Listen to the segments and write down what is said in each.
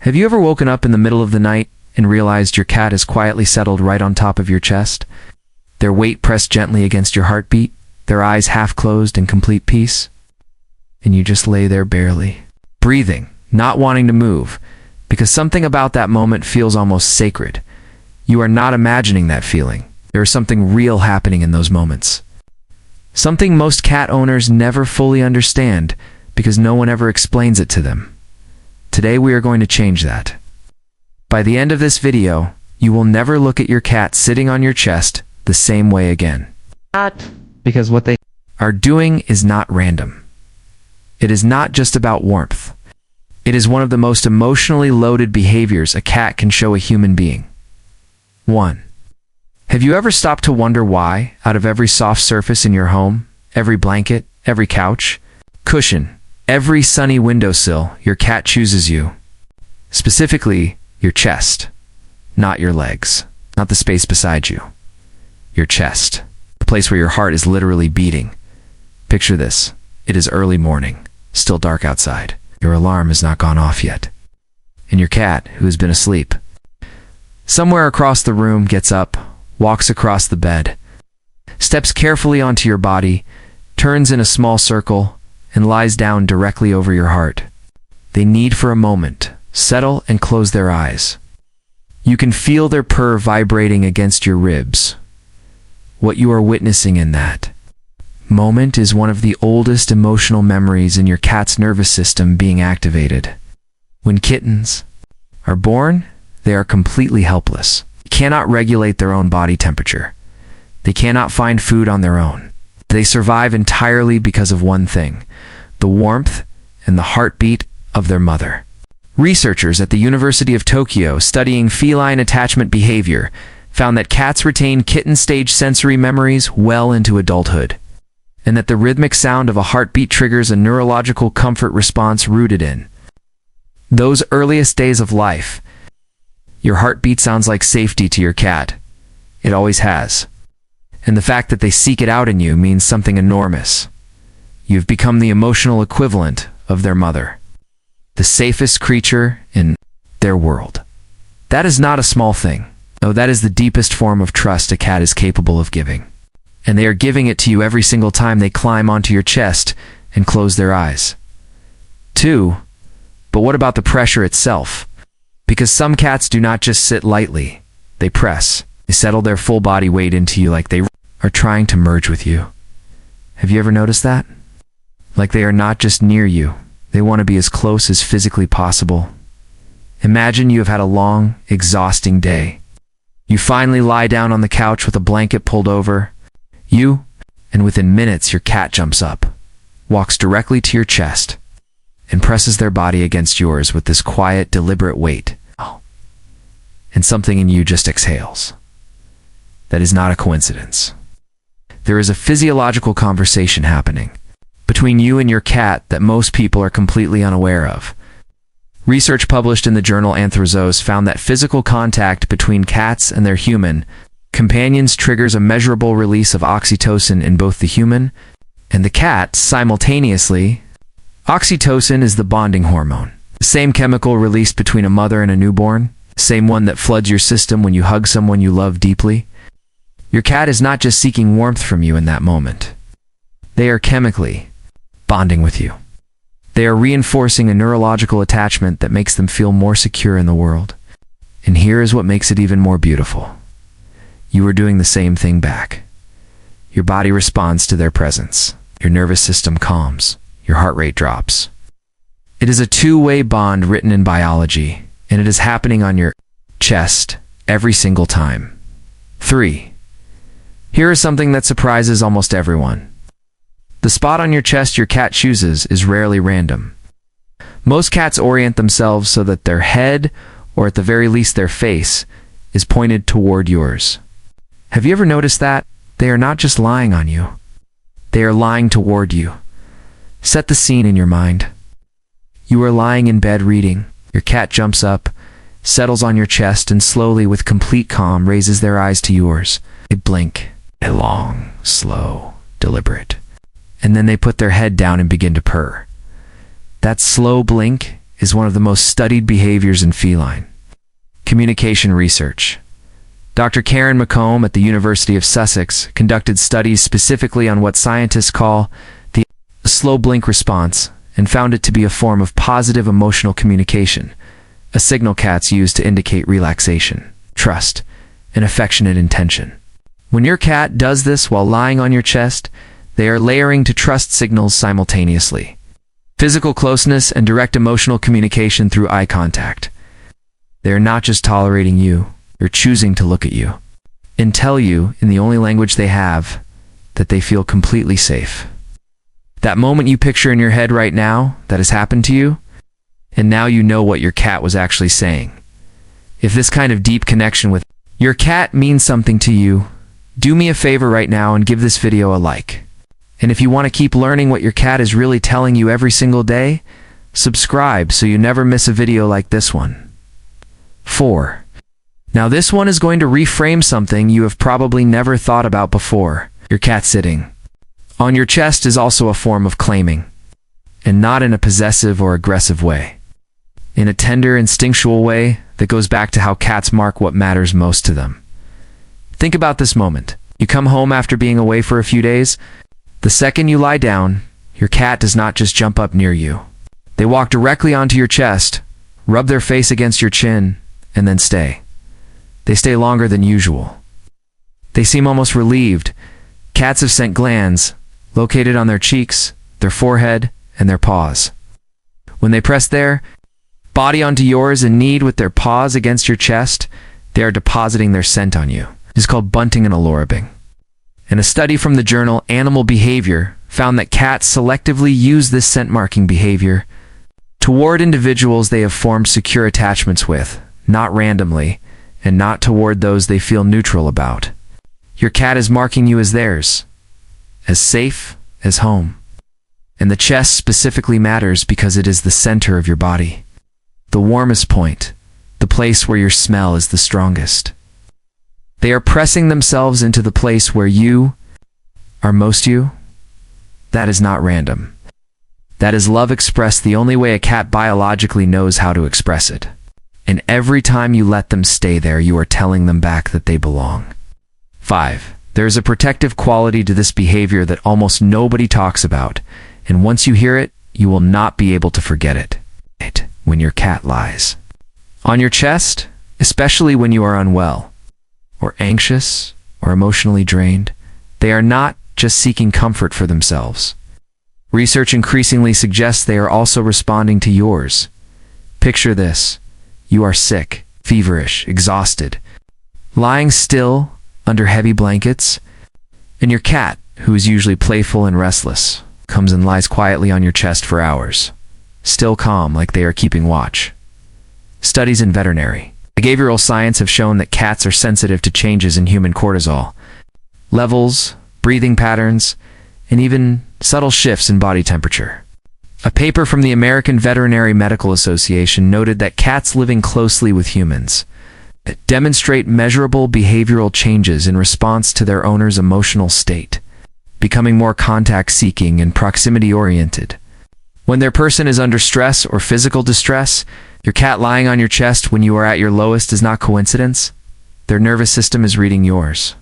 Have you ever woken up in the middle of the night and realized your cat is quietly settled right on top of your chest? Their weight pressed gently against your heartbeat, their eyes half closed in complete peace? And you just lay there barely, breathing, not wanting to move, because something about that moment feels almost sacred. You are not imagining that feeling. There is something real happening in those moments. Something most cat owners never fully understand because no one ever explains it to them. Today we are going to change that. By the end of this video, you will never look at your cat sitting on your chest the same way again. Because what they are doing is not random. It is not just about warmth. It is one of the most emotionally loaded behaviors a cat can show a human being. 1. Have you ever stopped to wonder why, out of every soft surface in your home, every blanket, every couch, cushion, every sunny windowsill, your cat chooses you? Specifically, your chest, not your legs, not the space beside you. Your chest, the place where your heart is literally beating. Picture this. It is early morning, still dark outside. Your alarm has not gone off yet. And your cat, who has been asleep, somewhere across the room, gets up, walks across the bed, steps carefully onto your body, turns in a small circle, and lies down directly over your heart. They need for a moment, settle and close their eyes. You can feel their purr vibrating against your ribs. What you are witnessing in that moment is one of the oldest emotional memories in your cat's nervous system being activated. When kittens are born, they are completely helpless. They cannot regulate their own body temperature. They cannot find food on their own. They survive entirely because of one thing: the warmth and the heartbeat of their mother. Researchers at the University of Tokyo studying feline attachment behavior found that cats retain kitten-stage sensory memories well into adulthood, and that the rhythmic sound of a heartbeat triggers a neurological comfort response rooted in those earliest days of life. Your heartbeat sounds like safety to your cat. It always has. And the fact that they seek it out in you means something enormous. You've become the emotional equivalent of their mother, the safest creature in their world. That is not a small thing. No, that is the deepest form of trust a cat is capable of giving. And they are giving it to you every single time they climb onto your chest and close their eyes. 2. But what about the pressure itself? Because some cats do not just sit lightly. They press. They settle their full body weight into you like they are trying to merge with you. Have you ever noticed that? Like they are not just near you. They want to be as close as physically possible. Imagine you have had a long, exhausting day. You finally lie down on the couch with a blanket pulled over you, and within minutes your cat jumps up, walks directly to your chest, and presses their body against yours with this quiet, deliberate weight. And something in you just exhales. That is not a coincidence. There is a physiological conversation happening between you and your cat that most people are completely unaware of. Research published in the journal Anthrozoos found that physical contact between cats and their human companions triggers a measurable release of oxytocin in both the human and the cat simultaneously. Oxytocin is the bonding hormone, the same chemical released between a mother and a newborn, the same one that floods your system when you hug someone you love deeply. Your cat is not just seeking warmth from you in that moment. They are chemically bonding with you. They are reinforcing a neurological attachment that makes them feel more secure in the world. And here is what makes it even more beautiful. You are doing the same thing back. Your body responds to their presence. Your nervous system calms. Your heart rate drops. It is a two-way bond written in biology, and it is happening on your chest every single time. 3. Here is something that surprises almost everyone. The spot on your chest your cat chooses is rarely random. Most cats orient themselves so that their head, or at the very least their face, is pointed toward yours. Have you ever noticed that? They are not just lying on you. They are lying toward you. Set the scene in your mind. You are lying in bed reading. Your cat jumps up, settles on your chest, and slowly, with complete calm, raises their eyes to yours. They blink, a long, slow, deliberate. And then they put their head down and begin to purr. That slow blink is one of the most studied behaviors in feline communication research. Dr. Karen McComb at the University of Sussex conducted studies specifically on what scientists call the slow blink response and found it to be a form of positive emotional communication, a signal cats use to indicate relaxation, trust, and affectionate intention. When your cat does this while lying on your chest, they are layering to trust signals simultaneously. Physical closeness and direct emotional communication through eye contact. They are not just tolerating you, they're choosing to look at you and tell you, in the only language they have, that they feel completely safe. That moment you picture in your head right now that has happened to you, and now you know what your cat was actually saying. If this kind of deep connection with your cat means something to you, do me a favor right now and give this video a like. And if you want to keep learning what your cat is really telling you every single day, subscribe so you never miss a video like this one. 4. Now this one is going to reframe something you have probably never thought about before. Your cat sitting on your chest is also a form of claiming, and not in a possessive or aggressive way. In a tender, instinctual way that goes back to how cats mark what matters most to them. Think about this moment. You come home after being away for a few days. The second you lie down, your cat does not just jump up near you. They walk directly onto your chest, rub their face against your chin, and then stay. They stay longer than usual. They seem almost relieved. Cats have scent glands located on their cheeks, their forehead, and their paws. When they press their body onto yours and knead with their paws against your chest, they are depositing their scent on you. It is called bunting and alluring. And a study from the journal Animal Behavior found that cats selectively use this scent marking behavior toward individuals they have formed secure attachments with, not randomly, and not toward those they feel neutral about. Your cat is marking you as theirs, as safe as home. And the chest specifically matters because it is the center of your body, the warmest point, the place where your smell is the strongest. They are pressing themselves into the place where you are most you. That is not random. That is love expressed the only way a cat biologically knows how to express it. And every time you let them stay there, you are telling them back that they belong. 5. There is a protective quality to this behavior that almost nobody talks about, and once you hear it, you will not be able to forget it. When your cat lies on your chest, especially when you are unwell, or anxious, or emotionally drained, they are not just seeking comfort for themselves. Research increasingly suggests they are also responding to yours. Picture this. You are sick, feverish, exhausted, lying still under heavy blankets, and your cat, who is usually playful and restless, comes and lies quietly on your chest for hours, still calm like they are keeping watch. Studies in veterinary behavioral science have shown that cats are sensitive to changes in human cortisol levels, breathing patterns, and even subtle shifts in body temperature. A paper from the American Veterinary Medical Association noted that cats living closely with humans demonstrate measurable behavioral changes in response to their owner's emotional state, becoming more contact-seeking and proximity-oriented. When their person is under stress or physical distress, your cat lying on your chest when you are at your lowest is not coincidence. Their nervous system is reading yours.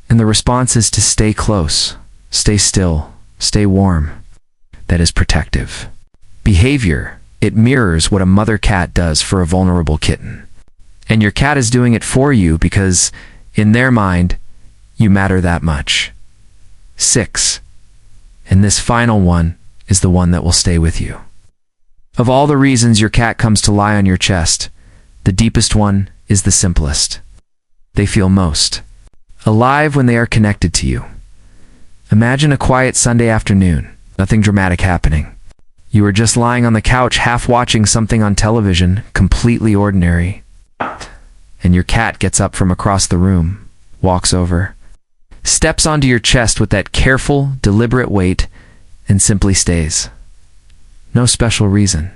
And the response is to stay close, stay still, stay warm. That is protective. Behavior, it mirrors what a mother cat does for a vulnerable kitten. And your cat is doing it for you because, in their mind, you matter that much. 6. And this final one is the one that will stay with you. Of all the reasons your cat comes to lie on your chest, the deepest one is the simplest. They feel most alive when they are connected to you. Imagine a quiet Sunday afternoon, nothing dramatic happening. You are just lying on the couch half watching something on television, completely ordinary. And your cat gets up from across the room, walks over, steps onto your chest with that careful, deliberate weight, and simply stays. No special reason.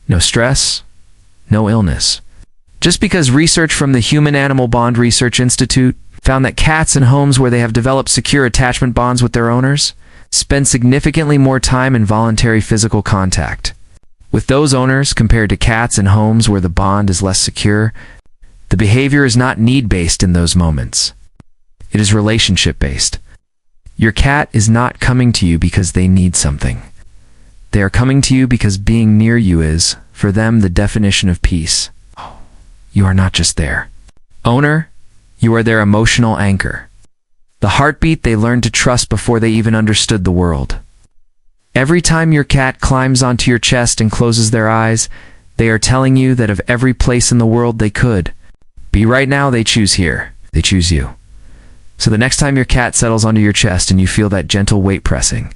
No stress. No illness. Just because research from the Human-Animal Bond Research Institute found that cats in homes where they have developed secure attachment bonds with their owners spend significantly more time in voluntary physical contact. With those owners, compared to cats in homes where the bond is less secure, the behavior is not need-based in those moments. It is relationship-based. Your cat is not coming to you because they need something. They are coming to you because being near you is, for them, the definition of peace. You are not just there. Owner, you are their emotional anchor. The heartbeat they learned to trust before they even understood the world. Every time your cat climbs onto your chest and closes their eyes, they are telling you that of every place in the world they could be right now, they choose here. They choose you. So the next time your cat settles onto your chest and you feel that gentle weight pressing,